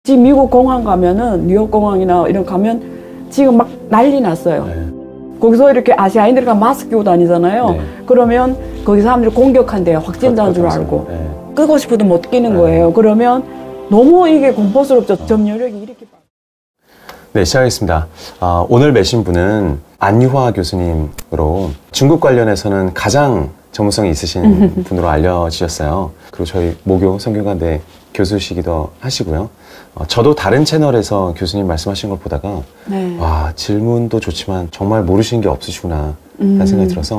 지금 미국 공항 가면은 뉴욕 공항이나 이런 가면 지금 막 난리 났어요. 네. 거기서 이렇게 아시아인들이 마스크 끼고 다니잖아요. 네. 그러면 거기 사람들이 공격한대요. 확진자인 줄 알고. 네. 끄고 싶어도 못 끼는 거예요. 그러면 너무 이게 공포스럽죠. 점유력이 이렇게. 네, 시작하겠습니다. 오늘 매신 분은 안유화 교수님으로 중국 관련해서는 가장 전문성이 있으신 분으로 알려지셨어요. 그리고 저희 모교 성균관대 교수시기도 하시고요. 저도 다른 채널에서 교수님 말씀하신 걸 보다가 네. 와, 질문도 좋지만 정말 모르시는 게 없으시구나 라는 생각이 들어서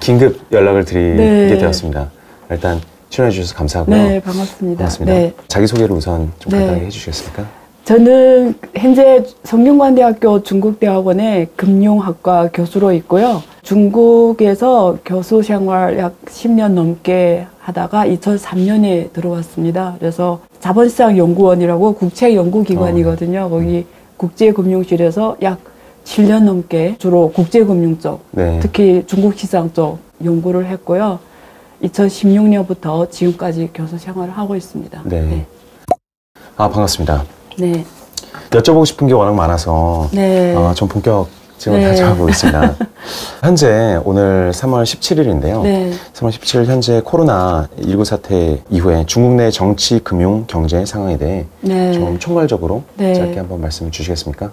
긴급 연락을 드리게 네. 되었습니다. 일단 출연해 주셔서 감사하고요. 네, 반갑습니다. 반갑습니다. 네. 자기소개를 우선 좀 간단하게 네. 해주시겠습니까? 저는 현재 성균관대학교 중국대학원의 금융학과 교수로 있고요. 중국에서 교수 생활 약 10년 넘게 하다가 2003년에 들어왔습니다. 그래서 자본시장 연구원이라고 국책연구기관이거든요. 거기 국제금융실에서 약 7년 넘게 주로 국제금융 쪽, 네. 특히 중국시장 쪽 연구를 했고요. 2016년부터 지금까지 교수 생활을 하고 있습니다. 네. 네. 반갑습니다. 네. 여쭤보고 싶은 게 워낙 많아서 네. 좀 본격적으로 네. 가져가고 있습니다. 현재 오늘 3월 17일인데요. 네. 3월 17일 현재 코로나19 사태 이후에 중국 내 정치, 금융, 경제 상황에 대해 네. 좀 총괄적으로 네. 짧게 한번 말씀을 주시겠습니까?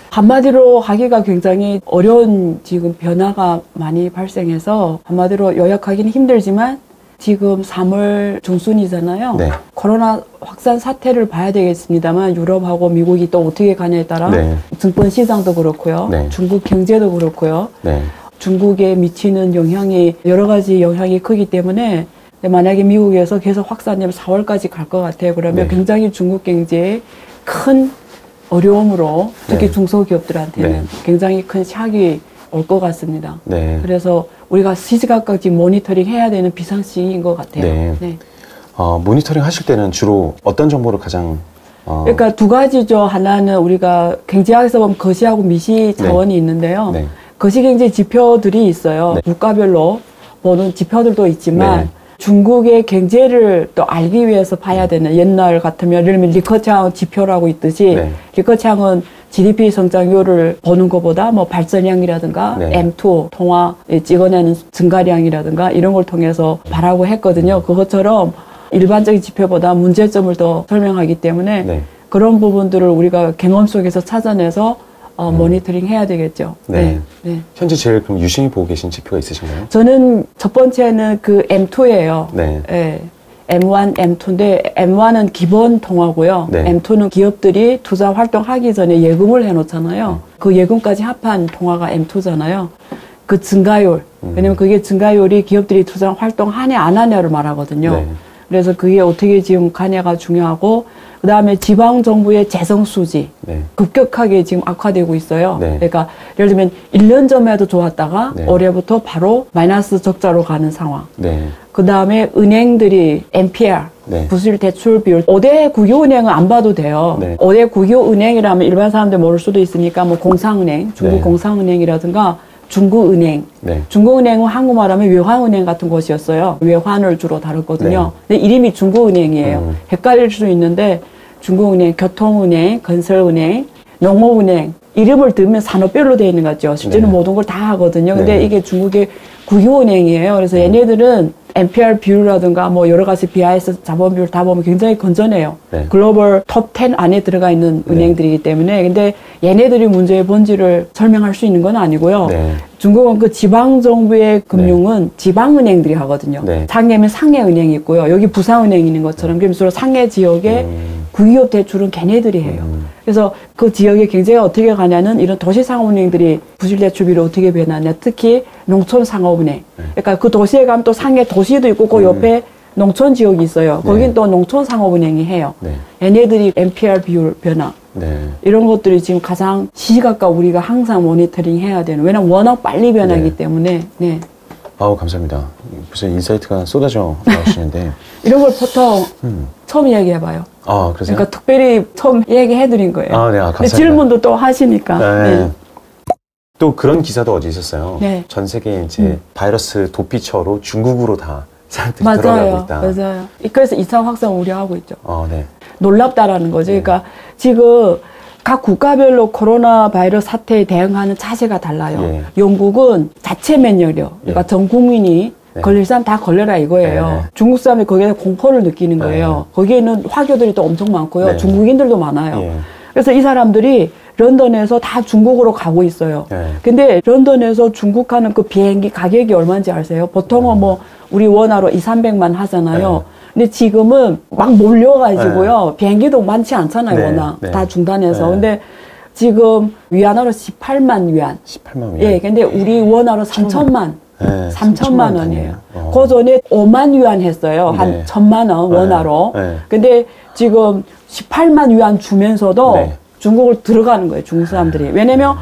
한마디로 하기가 굉장히 어려운 지금 변화가 많이 발생해서 한마디로 요약하기는 힘들지만 지금 3월 중순이잖아요. 네. 코로나 확산 사태를 봐야 되겠습니다만 유럽하고 미국이 또 어떻게 가냐에 따라 네. 증권 시장도 그렇고요. 네. 중국 경제도 그렇고요. 네. 중국에 미치는 영향이 여러 가지 영향이 크기 때문에 만약에 미국에서 계속 확산되면 4월까지 갈 것 같아요. 그러면 네. 굉장히 중국 경제에 큰 어려움으로 특히 네. 중소기업들한테는 네. 굉장히 큰 샥이 올 것 같습니다. 네. 그래서 우리가 시시각각 모니터링 해야 되는 비상시기인 것 같아요. 네. 네. 모니터링 하실 때는 주로 어떤 정보를 가장 그러니까 두 가지죠. 하나는 우리가 경제학에서 보면 거시하고 미시 자원이 네. 있는데요. 네. 거시경제 지표들이 있어요. 네. 국가별로 보는 지표들도 있지만 네. 중국의 경제를 또 알기 위해서 봐야 되는 옛날 같으면 예를 들면 리커창 지표라고 있듯이 네. 리커창은 GDP 성장률을 보는 것보다 뭐 발전량이라든가 네. M2 통화 찍어내는 증가량이라든가 이런 걸 통해서 봐라고 했거든요. 그것처럼 일반적인 지표보다 문제점을 더 설명하기 때문에 네. 그런 부분들을 우리가 경험 속에서 찾아내서 모니터링 해야 되겠죠. 네. 네. 네. 현재 제일 그럼 유심히 보고 계신 지표가 있으신가요? 저는 첫 번째는 그 M2예요. 네. 네. M1, M2인데 M1은 기본 통화고요. 네. M2는 기업들이 투자 활동하기 전에 예금을 해놓잖아요. 그 예금까지 합한 통화가 M2잖아요. 그 증가율. 왜냐면 그게 증가율이 기업들이 투자 활동하냐 안 하냐를 말하거든요. 네. 그래서 그게 어떻게 지금 가냐가 중요하고 그 다음에 지방정부의 재정수지 네. 급격하게 지금 악화되고 있어요. 네. 그러니까 예를 들면 1년 전에도 좋았다가 네. 올해부터 바로 마이너스 적자로 가는 상황. 네. 그 다음에 은행들이 NPR, 네. 부실 대출 비율 5대 국유은행은 안 봐도 돼요. 네. 5대 국유은행이라면 일반 사람들 모를 수도 있으니까 뭐 공상은행, 중국 네. 공상은행이라든가 중국은행. 네. 중국은행은 한국말하면 외환은행 같은 곳이었어요. 외환을 주로 다뤘거든요. 네. 근데 이름이 중국은행이에요. 헷갈릴 수 있는데 중국은행, 교통은행, 건설은행, 농업은행 이름을 들으면 산업별로 되어 있는 것 같죠. 실제는 네. 모든 걸 다 하거든요. 근데 네. 이게 중국의 국유은행이에요. 그래서 얘네들은 NPR 비율이라든가 뭐 여러 가지 BIS 자본 비율 다 보면 굉장히 건전해요. 네. 글로벌 톱 10 안에 들어가 있는 은행들이기 때문에. 근데 얘네들이 문제의 본질을 설명할 수 있는 건 아니고요. 네. 중국은 그 지방정부의 금융은 네. 지방은행들이 하거든요. 네. 상해면 상해은행이 있고요. 여기 부산은행이 있는 것처럼 그래서 상해 지역의 국유업 대출은 걔네들이 해요. 그래서 그 지역의 경제가 어떻게 가냐는 이런 도시상업은행들이 부실대출비를 어떻게 변하냐. 특히 농촌상업은행. 그러니까 그 도시에 가면 또 상해 도시도 있고 그 옆에 농촌 지역이 있어요. 거긴 네. 또 농촌상업은행이 해요. 네. 얘네들이 NPR 비율 변화. 네. 이런 것들이 지금 가장 시시각각 우리가 항상 모니터링 해야 되는. 왜냐면 워낙 빨리 변하기 네. 때문에. 네. 아우 감사합니다. 무슨 인사이트가 쏟아져 나오시는데 이런 걸 보통 처음 이야기해봐요. 아, 그러세요? 그러니까 특별히 처음 얘기해드린 거예요. 아, 네, 감사합니다. 질문도 또 하시니까. 네. 네. 또 그런 기사도 어디 있었어요. 네. 전 세계 이제 바이러스 도피처로 중국으로 다 사람들이 들어가고 있다. 맞아요. 그래서 2차 확산 우려하고 있죠. 네. 놀랍다라는 거죠. 그러니까 지금 각 국가별로 코로나 바이러스 사태에 대응하는 자세가 달라요. 영국은 자체 면역력, 그러니까 전 국민이 걸릴 사람 다 걸려라 이거예요. 중국 사람이 거기에 공포를 느끼는 거예요. 거기에는 화교들이 또 엄청 많고요. 중국인들도 많아요. 그래서 이 사람들이 런던에서 다 중국으로 가고 있어요. 근데 런던에서 중국 가는 그 비행기 가격이 얼마인지 아세요? 보통은 뭐 우리 원화로 200~300만 하잖아요. 근데 지금은 막 몰려가지고요. 비행기도 많지 않잖아요, 워낙. 다 중단해서. 근데 지금 위안화로 18만 위안. 18만 위안. 예, 근데 우리 원화로 3천만. 3천만 원이에요. 그 전에 5만 위안 했어요. 한 1,000만 원 원화로. 근데 지금 18만 위안 주면서도 중국을 들어가는 거예요, 중국 사람들이. 왜냐면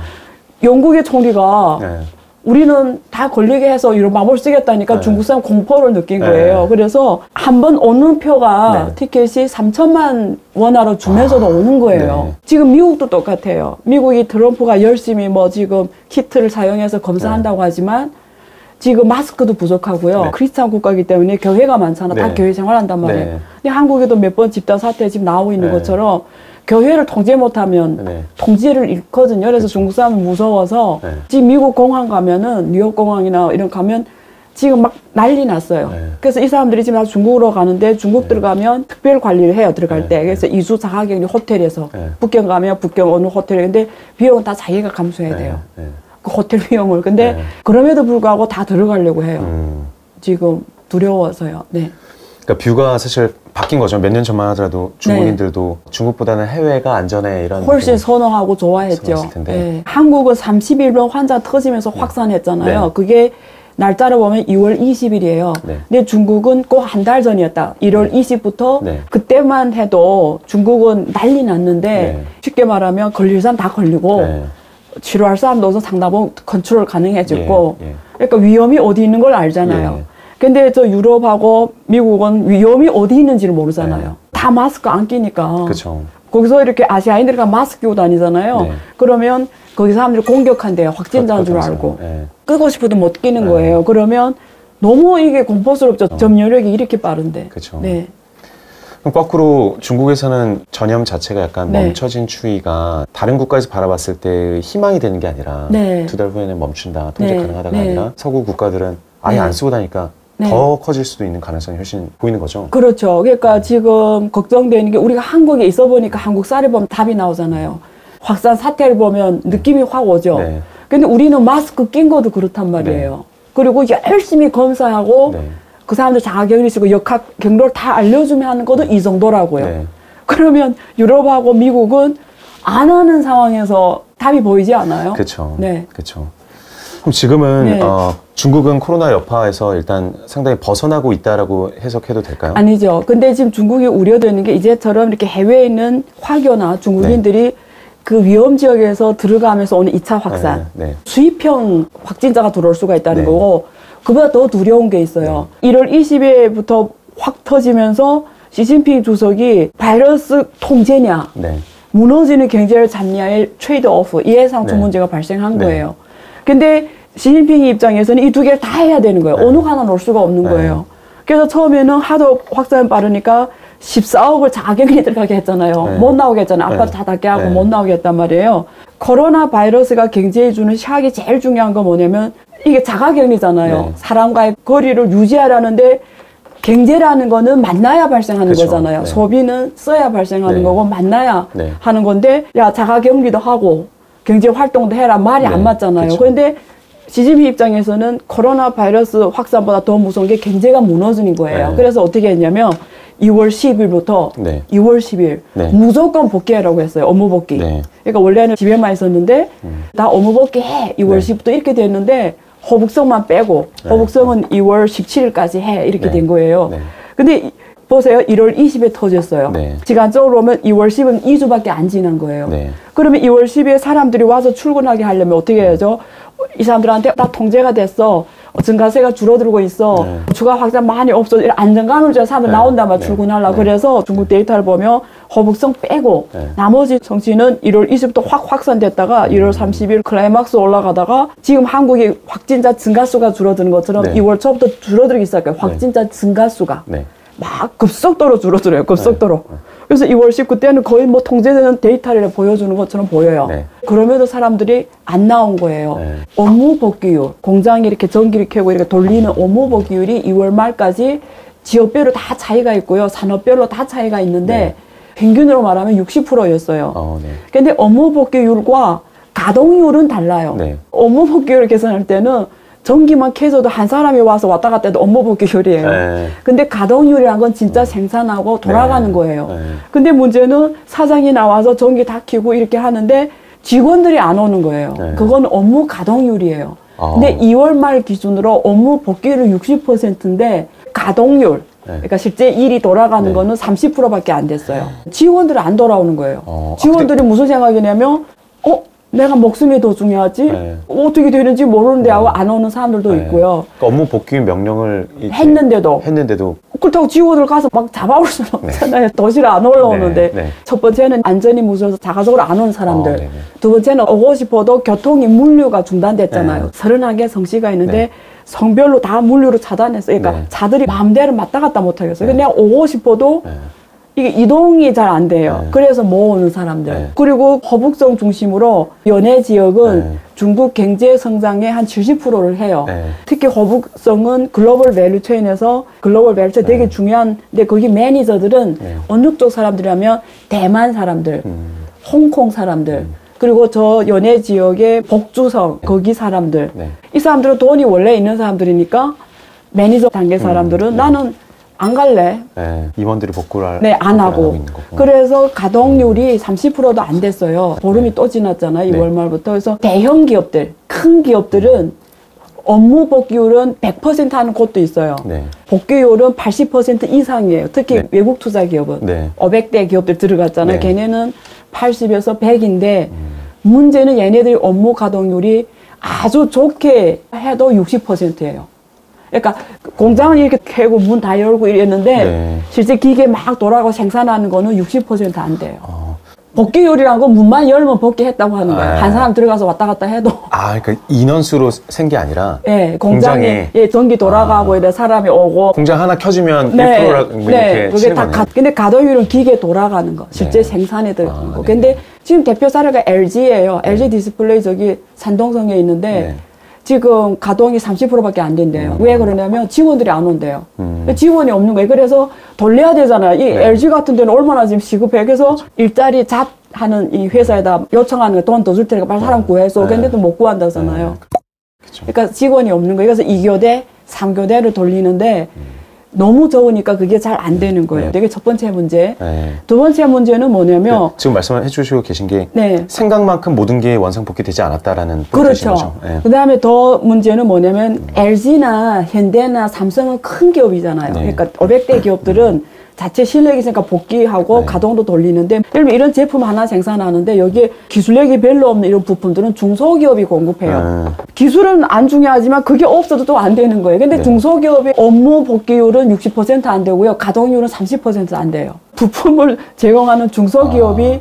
영국의 총리가 우리는 다 걸리게 해서 이런 마법을 쓰겠다니까 중국 사람 공포를 느낀 거예요. 그래서 한 번 오는 표가 티켓이 3천만 원화로 주면서도 오는 거예요. 지금 미국도 똑같아요. 미국이 트럼프가 열심히 뭐 지금 키트를 사용해서 검사한다고 하지만 지금 마스크도 부족하고요. 크리스찬 국가이기 때문에 교회가 많잖아. 다 교회 생활한단 말이에요. 근데 한국에도 몇 번 집단 사태 지금 나오고 있는 것처럼 교회를 통제 못하면 통제를 잃거든요. 그래서 중국 사람은 무서워서 지금 미국 공항 가면은 뉴욕 공항이나 이런 가면 지금 막 난리 났어요. 그래서 이 사람들이 지금 다 중국으로 가는데 중국 들어가면 특별 관리를 해요. 들어갈 때. 그래서 2주 4격리 호텔에서 북경 가면 북경 어느 호텔에 근데 비용은 다 자기가 감수해야 돼요. 그 호텔 비용을. 근데 그럼에도 불구하고 다 들어가려고 해요. 지금 두려워서요. 그러니까 뷰가 사실 바뀐 거죠. 몇 년 전만 하더라도 중국인들도 중국보다는 해외가 안전해 이런 훨씬 선호하고 좋아했죠. 한국은 31명 환자 터지면서 확산했잖아요. 그게 날짜를 보면 2월 20일이에요. 근데 중국은 꼭 한 달 전이었다. 1월 20일부터 그때만 해도 중국은 난리 났는데 쉽게 말하면 걸릴 사람 다 걸리고 치료할 사람도 상당히 컨트롤 가능해졌고 그러니까 위험이 어디 있는 걸 알잖아요. 근데 저 유럽하고 미국은 위험이 어디 있는지를 모르잖아요. 다 마스크 안 끼니까. 그쵸. 거기서 이렇게 아시아인들이 마스크 끼고 다니잖아요. 그러면 거기 사람들이 공격한대요. 확진자인 줄 알고. 끄고 싶어도 못 끼는 거예요. 그러면 너무 이게 공포스럽죠. 전염력이 이렇게 빠른데. 그쵸. 그럼 거꾸로 중국에서는 전염 자체가 약간 멈춰진 추이가 다른 국가에서 바라봤을 때 희망이 되는 게 아니라 2달 후에는 멈춘다, 통제 가능하다가 아니라 서구 국가들은 아예 안 쓰고 다니까 더 커질 수도 있는 가능성이 훨씬 보이는 거죠. 그렇죠. 그러니까 지금 걱정되는 게 우리가 한국에 있어 보니까 한국 쌀을 보면 답이 나오잖아요. 확산 사태를 보면 느낌이 확 오죠. 근데 우리는 마스크 낀 것도 그렇단 말이에요. 그리고 열심히 검사하고 그 사람들 자가격리 쓰고 역학 경로를 다 알려주면 하는 것도 이 정도라고요. 그러면 유럽하고 미국은 안 하는 상황에서 답이 보이지 않아요? 그렇죠. 그렇죠. 그럼 지금은 중국은 코로나 여파에서 일단 상당히 벗어나고 있다라고 해석해도 될까요? 아니죠. 근데 지금 중국이 우려되는 게 이제처럼 이렇게 해외에 있는 화교나 중국인들이 그 위험 지역에서 들어가면서 오는 2차 확산, 수입형 확진자가 들어올 수가 있다는 거고 그보다 더 두려운 게 있어요. 1월 20일부터 확 터지면서 시진핑 주석이 바이러스 통제냐, 무너지는 경제를 잡냐의 트레이드 오프, 이해상충 문제가 발생한 거예요. 근데 시진핑 입장에서는 이 두 개를 다 해야 되는 거예요. 어느 하나 놓을 수가 없는 거예요. 그래서 처음에는 하도 확산이 빠르니까 14억을 자가격리 들어가게 했잖아요. 못 나오게 했잖아요. 아파트 다 닫게 하고 못 나오게 했단 말이에요. 코로나 바이러스가 경제에 주는 시학이 제일 중요한 건 뭐냐면 이게 자가격리잖아요. 사람과의 거리를 유지하라는데 경제라는 거는 만나야 발생하는 거잖아요. 소비는 써야 발생하는 거고 만나야 하는 건데 야 자가격리도 하고 경제 활동도 해라 말이 안 맞잖아요. 그런데 시진핑 입장에서는 코로나 바이러스 확산보다 더 무서운 게 경제가 무너지는 거예요. 그래서 어떻게 했냐면 2월 10일부터 2월 10일 무조건 복귀하라고 했어요. 업무 복귀. 그러니까 원래는 집에만 있었는데 다 업무 복귀해. 2월 10일부터 이렇게 됐는데 호북성만 빼고 호북성은 2월 17일까지 해. 이렇게 된 거예요. 근데 보세요. 1월 20일에 터졌어요. 시간적으로 보면 2월 10일은 2주밖에 안 지난 거예요. 그러면 2월 10일에 사람들이 와서 출근하게 하려면 어떻게 해야죠? 이 사람들한테 다 통제가 됐어. 증가세가 줄어들고 있어. 추가 확산 많이 없어. 이런 안정감을 줘야 사람들 나온단 말이야. 출근하려고. 그래서 중국 데이터를 보면 허북성 빼고 네. 나머지 성씨는 1월 20일부터 확 확산됐다가 1월 30일 클라이막스 올라가다가 지금 한국의 확진자 증가수가 줄어드는 것처럼 네. 2월 초부터 줄어들기 시작해요. 확진자 증가수가 네. 막 급속도로 줄어들어요. 급속도로. 네. 그래서 2월 19일 때는 거의 뭐 통제되는 데이터를 보여주는 것처럼 보여요. 네. 그럼에도 사람들이 안 나온 거예요. 네. 업무 복귀율, 공장이 이렇게 전기를 켜고 이렇게 돌리는 업무 복귀율이 2월 말까지 지역별로 다 차이가 있고요. 산업별로 다 차이가 있는데 네. 평균으로 말하면 60%였어요. 네. 근데 업무 복귀율과 가동률은 달라요. 네. 업무 복귀율을 계산할 때는 전기만 켜져도 한 사람이 와서 왔다 갔다 해도 업무 복귀율이에요. 네. 근데 가동률이란 건 진짜 생산하고 돌아가는 네. 거예요. 네. 근데 문제는 사장이 나와서 전기 다 켜고 이렇게 하는데 직원들이 안 오는 거예요. 네. 그건 업무 가동률이에요. 근데 2월 말 기준으로 업무 복귀율 60%인데 가동률, 그러니까 실제 일이 돌아가는 네. 거는 30%밖에 안 됐어요. 직원들이 안 돌아오는 거예요. 직원들이 근데... 무슨 생각이냐면 내가 목숨이 더 중요하지? 네. 어떻게 되는지 모르는데 하고 안 오는 사람들도 있고요. 그러니까 업무 복귀 명령을 했는데도 그렇다고 직원들 가서 막 잡아올 수는 없잖아요. 도시를 안 올라오는데. 네. 첫 번째는 안전이 무서워서 자가적으로 안 오는 사람들. 두 번째는 오고 싶어도 교통이 물류가 중단됐잖아요. 30개 성씨가 있는데 성별로 다 물류로 차단했어요. 그러니까 차들이 마음대로 왔다 갔다 못 하겠어요. 근데 내가 오고 싶어도 이게 이동이 잘 안 돼요. 그래서 모으는 사람들. 그리고 허북성 중심으로 연해 지역은 중국 경제 성장의 한 70%를 해요. 특히 허북성은 글로벌 밸류체인에서 글로벌 밸류체인 되게 중요한데 거기 매니저들은 어느 쪽 사람들이라면 대만 사람들, 홍콩 사람들, 그리고 저 연해 지역의 복주성 거기 사람들. 이 사람들은 돈이 원래 있는 사람들이니까 매니저 단계 사람들은 나는 안 갈래. 임원들이 복구를 안 하고. 그래서 가동률이 30%도 안 됐어요. 보름이 또 지났잖아요. 2월 말부터. 그래서 대형 기업들, 큰 기업들은 업무 복귀율은 100% 하는 곳도 있어요. 복귀율은 80% 이상이에요. 특히 외국 투자 기업은. 500대 기업들 들어갔잖아요. 걔네는 80에서 100인데 문제는 얘네들이 업무 가동률이 아주 좋게 해도 60%예요. 그러니까 공장은 이렇게 켜고 문 다 열고 이랬는데 실제 기계 막 돌아가고 생산하는 거는 60% 안 돼요. 복귀율이란 건 문만 열면 복귀했다고 하는 거예요. 한 사람 들어가서 왔다 갔다 해도. 그러니까 인원수로 센 게 아니라 공장에 전기 돌아가고 이래 사람이 오고 공장 하나 켜지면 1%라 이렇게 그게 다 근데 가동률은 기계 돌아가는 거, 실제 생산에 들어가는 거. 근데 지금 대표 사례가 LG예요. LG 디스플레이 저기 산동성에 있는데 지금 가동이 30%밖에 안 된대요. 왜 그러냐면 직원들이 안 온대요. 직원이 없는 거예요. 그래서 돌려야 되잖아요. 이 LG 같은 데는 얼마나 지금 시급해. 그래서 일자리 하는 이 회사에다 요청하는 거 돈 더 줄 테니까 빨리 사람 구해서. 근데 또 못 구한다잖아요. 그러니까 직원이 없는 거예요. 그래서 2교대, 3교대를 돌리는데 너무 적으니까 그게 잘 안 되는 거예요. 이게 첫 번째 문제. 두 번째 문제는 뭐냐면 지금 말씀해 주시고 계신 게 생각만큼 모든 게 원상복귀되지 않았다라는 그렇죠. 거죠. 그다음에 더 문제는 뭐냐면 LG나 현대나 삼성은 큰 기업이잖아요. 그러니까 500대 기업들은 자체 실력이 있으니까 복귀하고 가동도 돌리는데 예를 들면 이런 제품 하나 생산하는데 여기에 기술력이 별로 없는 이런 부품들은 중소기업이 공급해요. 기술은 안 중요하지만 그게 없어도 또 안 되는 거예요. 근데 중소기업의 업무 복귀율은 60% 안 되고요. 가동률은 30% 안 돼요. 부품을 제공하는 중소기업이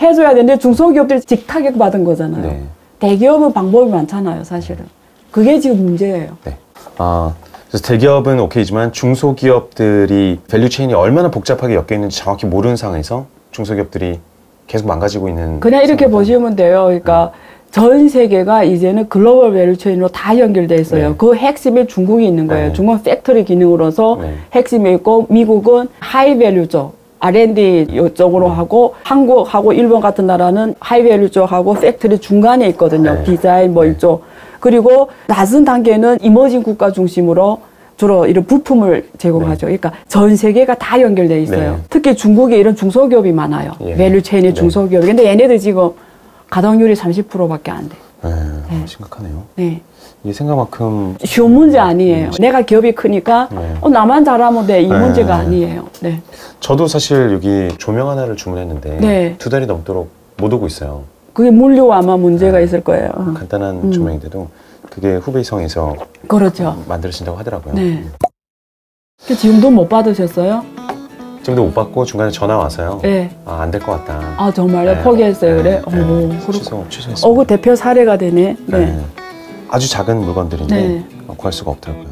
해줘야 되는데 중소기업들이 직타격 받은 거잖아요. 대기업은 방법이 많잖아요, 사실은. 그게 지금 문제예요. 그래서 대기업은 오케이지만 중소기업들이 밸류체인이 얼마나 복잡하게 엮여 있는지 정확히 모르는 상황에서 중소기업들이 계속 망가지고 있는 그냥 이렇게 보시면 돼요. 그러니까 전 세계가 이제는 글로벌 밸류체인으로 다 연결돼 있어요. 그 핵심에 중국이 있는 거예요. 중국은 팩토리 기능으로서 핵심이 있고 미국은 하이밸류 쪽 R&D 이쪽으로 하고 한국하고 일본 같은 나라는 하이밸류 쪽하고 팩토리 중간에 있거든요. 디자인 뭐 이쪽. 그리고 낮은 단계는 이머징 국가 중심으로 주로 이런 부품을 제공하죠. 그러니까 전 세계가 다 연결되어 있어요. 특히 중국에 이런 중소기업이 많아요. 밸류체인의 중소기업이. 근데 얘네들 지금 가동률이 30%밖에 안 돼. 심각하네요. 이게 생각만큼 쉬운 문제 아니에요. 내가 기업이 크니까 나만 잘하면 돼. 이 문제가 아니에요. 저도 사실 여기 조명 하나를 주문했는데 2달이 넘도록 못 오고 있어요. 그게 물류 아마 문제가 있을 거예요. 간단한 조명인데도 그게 후베이성에서 그렇죠. 만들어진다고 하더라고요. 지금도 못 받으셨어요? 지금도 못 받고 중간에 전화 와서요. 네. 안 될 것 같다. 아, 정말요? 네. 포기했어요, 그래? 네. 그렇고. 취소했어요. 그 대표 사례가 되네. 네. 아주 작은 물건들인데 네. 구할 수가 없더라고요.